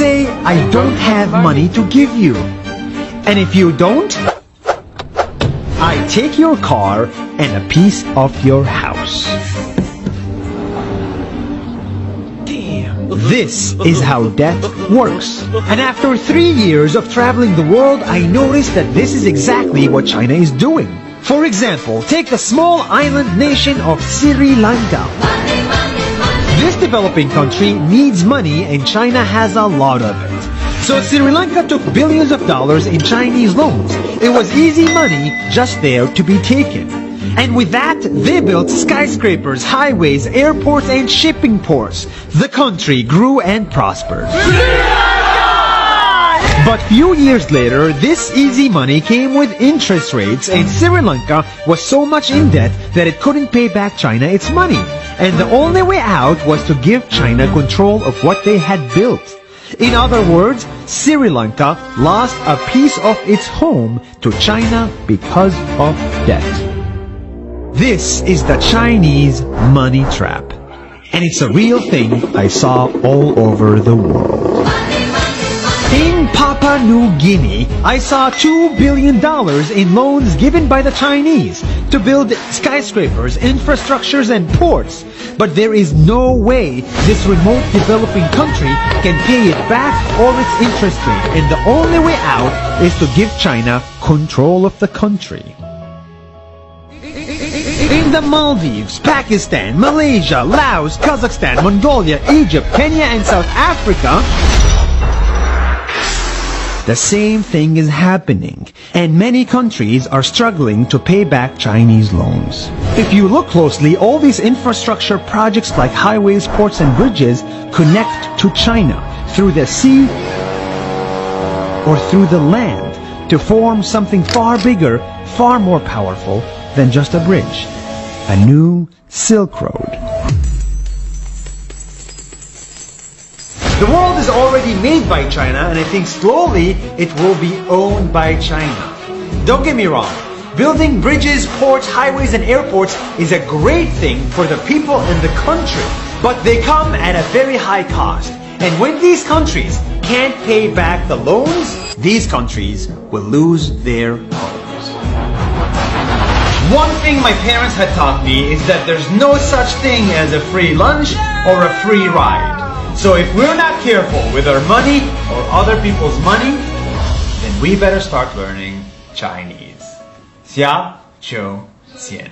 say, I don't have money to give you. And if you don't, I take your car and a piece of your house. This is how debt works. And after 3 years of traveling the world, I noticed that this is exactly what China is doing. For example, take the small island nation of Sri Lanka. This developing country needs money and China has a lot of it. So Sri Lanka took billions of dollars in Chinese loans. It was easy money just there to be taken. And with that, they built skyscrapers, highways, airports, and shipping ports. The country grew and prospered. But few years later, this easy money came with interest rates, and Sri Lanka was so much in debt that it couldn't pay back China its money. And the only way out was to give China control of what they had built. In other words, Sri Lanka lost a piece of its home to China because of debt. This is the Chinese money trap. And it's a real thing I saw all over the world. In Papua New Guinea, I saw $2 billion in loans given by the Chinese to build skyscrapers, infrastructures, and ports. But there is no way this remote developing country can pay it back or its interest rate. And the only way out is to give China control of the country. In the Maldives, Pakistan, Malaysia, Laos, Kazakhstan, Mongolia, Egypt, Kenya, and South Africa, the same thing is happening, and many countries are struggling to pay back Chinese loans. If you look closely, all these infrastructure projects like highways, ports, and bridges connect to China through the sea or through the land to form something far bigger, far more powerful than just a bridge. A new Silk Road. The world is already made by China, and I think slowly it will be owned by China. Don't get me wrong, building bridges, ports, highways, and airports is a great thing for the people in the country, but they come at a very high cost. And when these countries can't pay back the loans, these countries will lose their homes. One thing my parents had taught me is that there's no such thing as a free lunch or a free ride. So if we're not careful with our money or other people's money, then we better start learning Chinese. 下周见。